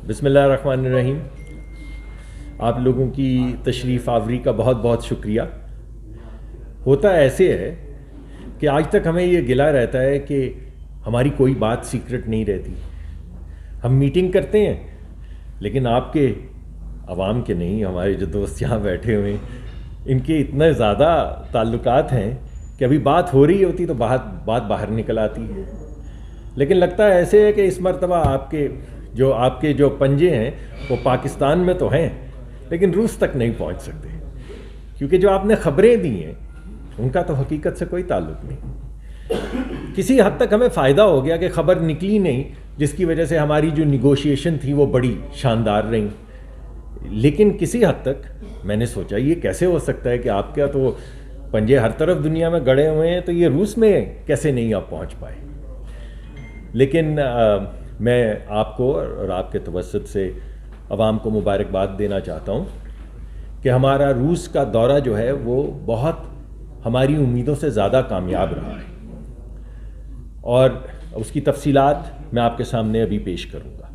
بسم اللہ الرحمن الرحیم. آپ لوگوں کی تشریف آوری کا بہت بہت شکریہ. ہوتا ایسے ہے کہ آج تک ہمیں یہ گلہ رہتا ہے کہ ہماری کوئی بات سیکرٹ نہیں رہتی. ہم میٹنگ کرتے ہیں لیکن آپ کے عوام کے نہیں, ہمارے جو دوست یہاں بیٹھے ہوئے ہیں ان کے اتنے زیادہ تعلقات ہیں کہ ابھی بات ہو رہی ہوتی تو بات باہر نکل آتی ہے. لیکن لگتا ہے ایسے ہے کہ اس مرتبہ آپ کے جو پنجے ہیں وہ پاکستان میں تو ہیں لیکن روس تک نہیں پہنچ سکتے, کیونکہ جو آپ نے خبریں دی ہیں ان کا تو حقیقت سے کوئی تعلق نہیں. کسی حد تک ہمیں فائدہ ہو گیا کہ خبر نکلی نہیں, جس کی وجہ سے ہماری جو نیگوشیشن تھی وہ بڑی شاندار رہی. لیکن کسی حد تک میں نے سوچا یہ کیسے ہو سکتا ہے کہ آپ کا تو پنجے ہر طرف دنیا میں گڑے ہوئے ہیں, تو یہ روس میں کیسے نہیں آپ پہنچ پائے. لیکن میں آپ کو اور آپ کے توسط سے عوام کو مبارکباد دینا چاہتا ہوں کہ ہمارا روس کا دورہ جو ہے وہ بہت ہماری امیدوں سے زیادہ کامیاب رہا ہے, اور اس کی تفصیلات میں آپ کے سامنے ابھی پیش کروں گا.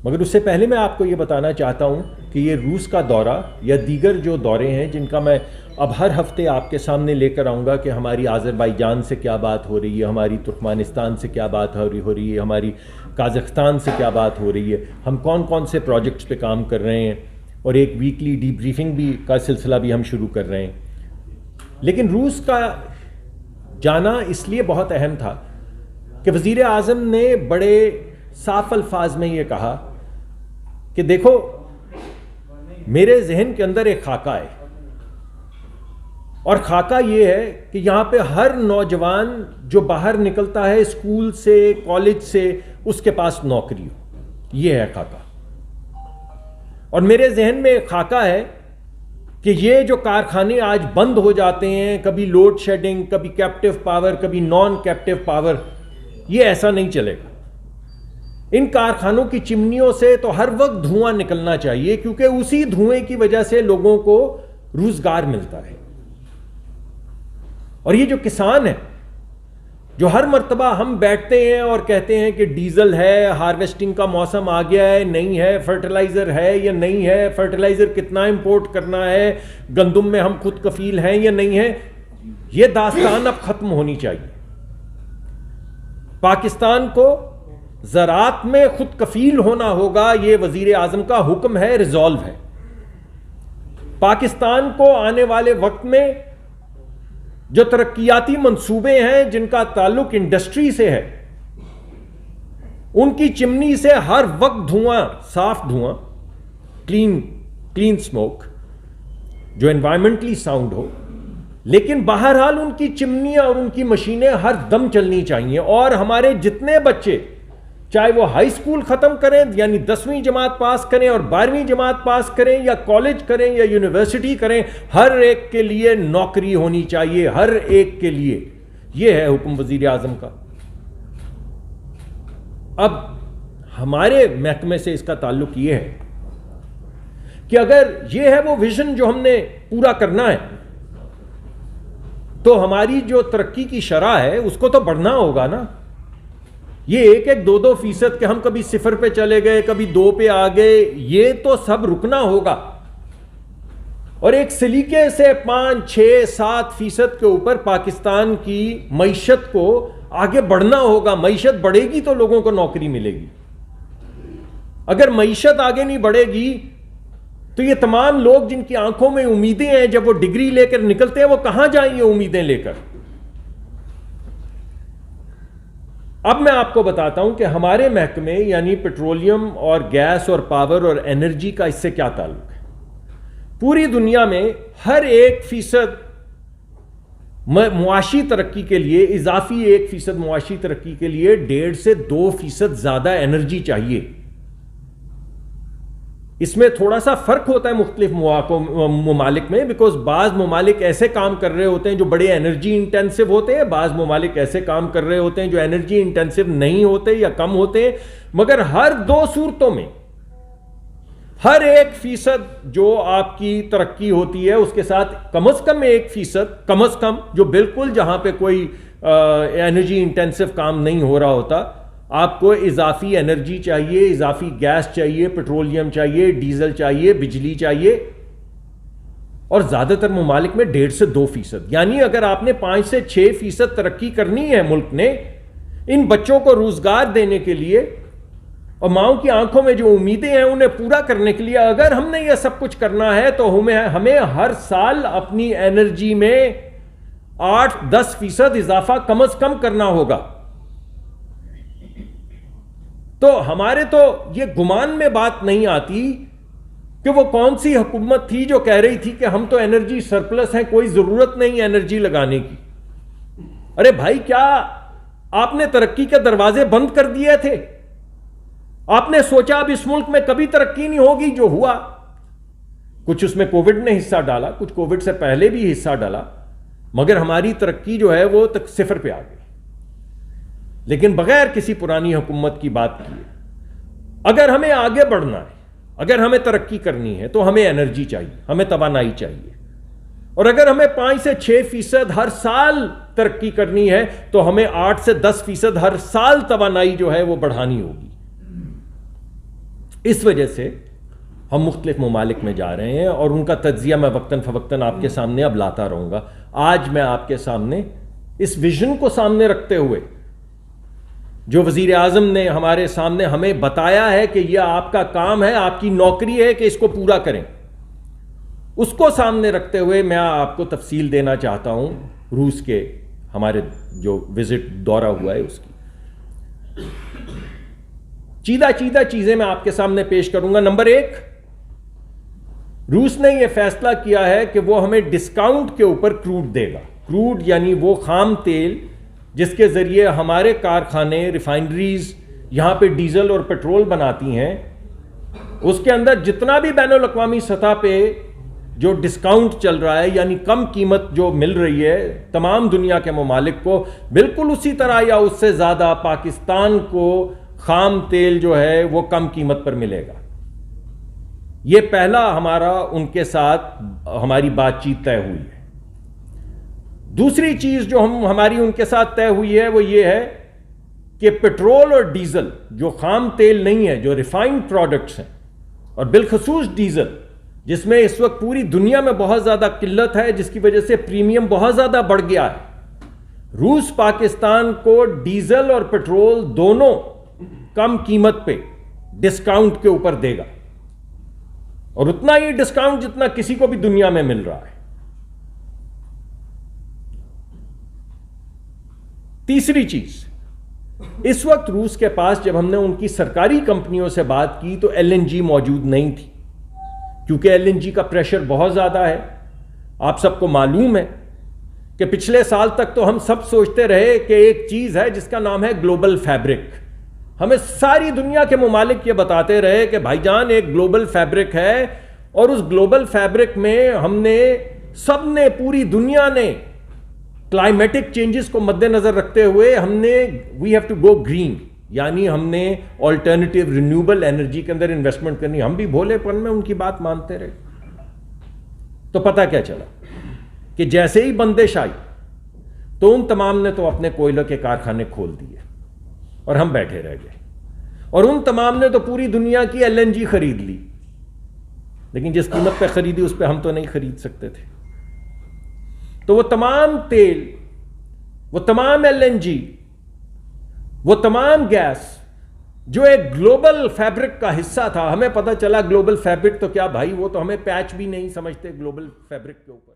مگر اس سے پہلے میں آپ کو یہ بتانا چاہتا ہوں کہ یہ روس کا دورہ یا دیگر جو دورے ہیں جن کا میں اب ہر ہفتے آپ کے سامنے لے کر آؤں گا کہ ہماری آذربائیجان سے کیا بات ہو رہی ہے, ہماری ترکمانستان سے کیا بات ہو رہی ہے, ہماری قازقستان سے کیا بات ہو رہی ہے, ہم کون کون سے پروجیکٹس پہ کام کر رہے ہیں, اور ایک ویکلی ڈی بریفنگ بھی کا سلسلہ بھی ہم شروع کر رہے ہیں. لیکن روس کا جانا اس لیے بہت اہم تھا کہ وزیر اعظم نے بڑے صاف الفاظ میں یہ کہا کہ دیکھو میرے ذہن کے اندر ایک خاکہ ہے, اور خاکہ یہ ہے کہ یہاں پہ ہر نوجوان جو باہر نکلتا ہے اسکول سے کالج سے اس کے پاس نوکری ہو. یہ ہے خاکہ. اور میرے ذہن میں ایک خاکہ ہے کہ یہ جو کارخانے آج بند ہو جاتے ہیں, کبھی لوڈ شیڈنگ, کبھی کیپٹیو پاور, کبھی نان کیپٹیو پاور, یہ ایسا نہیں چلے گا. ان کارخانوں کی چمنیوں سے تو ہر وقت دھواں نکلنا چاہیے, کیونکہ اسی دھوئیں کی وجہ سے لوگوں کو روزگار ملتا ہے. اور یہ جو کسان ہے جو ہر مرتبہ ہم بیٹھتے ہیں اور کہتے ہیں کہ ڈیزل ہے, ہارویسٹنگ کا موسم آ گیا ہے, نہیں ہے, فرٹیلائزر ہے یا نہیں ہے, فرٹیلائزر کتنا امپورٹ کرنا ہے, گندم میں ہم خود کفیل ہیں یا نہیں ہے, یہ داستان اب ختم ہونی چاہیے. پاکستان کو زراعت میں خود کفیل ہونا ہوگا, یہ وزیر اعظم کا حکم ہے, ریزالو ہے. پاکستان کو آنے والے وقت میں جو ترقیاتی منصوبے ہیں جن کا تعلق انڈسٹری سے ہے, ان کی چمنی سے ہر وقت دھواں, صاف دھواں, کلین سموک جو انوائرمنٹلی ساؤنڈ ہو, لیکن بہرحال ان کی چمنیاں اور ان کی مشینیں ہر دم چلنی چاہیے. اور ہمارے جتنے بچے چاہے وہ ہائی اسکول ختم کریں یعنی 10ویں جماعت پاس کریں اور 12ویں جماعت پاس کریں یا کالج کریں یا یونیورسٹی کریں, ہر ایک کے لیے نوکری ہونی چاہیے, ہر ایک کے لیے. یہ ہے حکم وزیر اعظم کا. اب ہمارے محکمے سے اس کا تعلق یہ ہے کہ اگر یہ ہے وہ ویژن جو ہم نے پورا کرنا ہے تو ہماری جو ترقی کی شرح ہے اس کو تو بڑھنا ہوگا نا. یہ 1-2% کہ ہم کبھی 0 پہ چلے گئے, کبھی 2 پہ آ گئے, یہ تو سب رکنا ہوگا. اور ایک سلیقے سے 5-6-7% کے اوپر پاکستان کی معیشت کو آگے بڑھنا ہوگا. معیشت بڑھے گی تو لوگوں کو نوکری ملے گی. اگر معیشت آگے نہیں بڑھے گی تو یہ تمام لوگ جن کی آنکھوں میں امیدیں ہیں, جب وہ ڈگری لے کر نکلتے ہیں وہ کہاں جائیں یہ امیدیں لے کر. اب میں آپ کو بتاتا ہوں کہ ہمارے محکمے یعنی پیٹرولیم اور گیس اور پاور اور انرجی کا اس سے کیا تعلق ہے. پوری دنیا میں ہر 1% معاشی ترقی کے لیے, اضافی 1% معاشی ترقی کے لیے 1.5 سے 2% زیادہ انرجی چاہیے. اس میں تھوڑا سا فرق ہوتا ہے مختلف ممالک میں, بیکاز بعض ممالک ایسے کام کر رہے ہوتے ہیں جو بڑے انرجی انٹینسو ہوتے ہیں, بعض ممالک ایسے کام کر رہے ہوتے ہیں جو انرجی انٹینسو نہیں ہوتے یا کم ہوتے ہیں. مگر ہر 2 صورتوں میں ہر 1% جو آپ کی ترقی ہوتی ہے اس کے ساتھ کم از کم 1%, کم از کم جو بالکل جہاں پہ کوئی انرجی انٹینسو کام نہیں ہو رہا ہوتا, آپ کو اضافی انرجی چاہیے، اضافی گیس چاہیے، پیٹرولیم چاہیے، ڈیزل چاہیے، بجلی چاہیے، اور زیادہ تر ممالک میں 1.5 سے 2%. یعنی اگر آپ نے 5 سے 6% ترقی کرنی ہے ملک نے ان بچوں کو روزگار دینے کے لیے اور ماؤں کی آنکھوں میں جو امیدیں ہیں انہیں پورا کرنے کے لیے، اگر ہم نے یہ سب کچھ کرنا ہے تو ہمیں ہر سال اپنی انرجی میں 8-10% اضافہ کم از کم کرنا ہوگا. تو ہمارے تو یہ گمان میں بات نہیں آتی کہ وہ کون سی حکومت تھی جو کہہ رہی تھی کہ ہم تو انرجی سرپلس ہیں، کوئی ضرورت نہیں انرجی لگانے کی. ارے بھائی، کیا آپ نے ترقی کے دروازے بند کر دیے تھے؟ آپ نے سوچا اب اس ملک میں کبھی ترقی نہیں ہوگی؟ جو ہوا کچھ اس میں کووڈ نے حصہ ڈالا، کچھ کووڈ سے پہلے بھی حصہ ڈالا، مگر ہماری ترقی جو ہے وہ تک 0 پہ آ گئی، لیکن بغیر کسی پرانی حکومت کی بات کیے. اگر ہمیں آگے بڑھنا ہے، اگر ہمیں ترقی کرنی ہے تو ہمیں انرجی چاہیے، ہمیں توانائی چاہیے. اور اگر ہمیں 5 سے 6% ہر سال ترقی کرنی ہے تو ہمیں 8 سے 10% ہر سال توانائی جو ہے وہ بڑھانی ہوگی. اس وجہ سے ہم مختلف ممالک میں جا رہے ہیں اور ان کا تجزیہ میں وقتاً فوقتاً آپ کے سامنے اب لاتا رہوں گا. آج میں آپ کے سامنے اس ویژن کو سامنے رکھتے ہوئے جو وزیر اعظم نے ہمارے سامنے ہمیں بتایا ہے کہ یہ آپ کا کام ہے، آپ کی نوکری ہے کہ اس کو پورا کریں، اس کو سامنے رکھتے ہوئے میں آپ کو تفصیل دینا چاہتا ہوں روس کے ہمارے جو وزٹ دورہ ہوا ہے اس کی. چیدہ چیزیں میں آپ کے سامنے پیش کروں گا. نمبر 1، روس نے یہ فیصلہ کیا ہے کہ وہ ہمیں ڈسکاؤنٹ کے اوپر کروڈ دے گا. کروڈ یعنی وہ خام تیل جس کے ذریعے ہمارے کارخانے، ریفائنریز یہاں پہ ڈیزل اور پیٹرول بناتی ہیں، اس کے اندر جتنا بھی بین الاقوامی سطح پہ جو ڈسکاؤنٹ چل رہا ہے، یعنی کم قیمت جو مل رہی ہے تمام دنیا کے ممالک کو، بالکل اسی طرح یا اس سے زیادہ پاکستان کو خام تیل جو ہے وہ کم قیمت پر ملے گا. یہ پہلا ہمارا ان کے ساتھ ہماری بات چیت طے ہوئی ہے. دوسری چیز جو ہماری ان کے ساتھ طے ہوئی ہے وہ یہ ہے کہ پیٹرول اور ڈیزل جو خام تیل نہیں ہے، جو ریفائنڈ پروڈکٹس ہیں، اور بالخصوص ڈیزل جس میں اس وقت پوری دنیا میں بہت زیادہ قلت ہے، جس کی وجہ سے پریمیم بہت زیادہ بڑھ گیا ہے، روس پاکستان کو ڈیزل اور پیٹرول دونوں کم قیمت پہ ڈسکاؤنٹ کے اوپر دے گا، اور اتنا ہی ڈسکاؤنٹ جتنا کسی کو بھی دنیا میں مل رہا ہے. تیسری چیز، اس وقت روس کے پاس جب ہم نے ان کی سرکاری کمپنیوں سے بات کی تو ایل این جی موجود نہیں تھی، کیونکہ ایل این جی کا پریشر بہت زیادہ ہے. آپ سب کو معلوم ہے کہ پچھلے سال تک تو ہم سب سوچتے رہے کہ ایک چیز ہے جس کا نام ہے گلوبل فیبرک. ہمیں ساری دنیا کے ممالک یہ بتاتے رہے کہ بھائی جان ایک گلوبل فیبرک ہے، اور اس گلوبل فیبرک میں ہم نے سب نے، پوری دنیا نے کلائمیٹک چینجز کو مد نظر رکھتے ہوئے ہم نے we have to go green, یعنی ہم نے آلٹرنیٹیو رینیوبل انرجی کے اندر انویسٹمنٹ کرنی. ہم بھی بھولے پن میں ان کی بات مانتے رہے. تو پتہ کیا چلا کہ جیسے ہی بندش آئی تو ان تمام نے تو اپنے کوئلے کے کارخانے کھول دیے اور ہم بیٹھے رہ گئے، اور ان تمام نے تو پوری دنیا کی ایل این جی خرید لی، لیکن جس قیمت پہ خریدی اس پہ ہم تو نہیں خرید سکتے تھے. تو وہ تمام تیل، وہ تمام ایل این جی، وہ تمام گیس جو ایک گلوبل فیبرک کا حصہ تھا، ہمیں پتہ چلا گلوبل فیبرک تو کیا بھائی، وہ تو ہمیں پیچ بھی نہیں سمجھتے گلوبل فیبرک کے اوپر.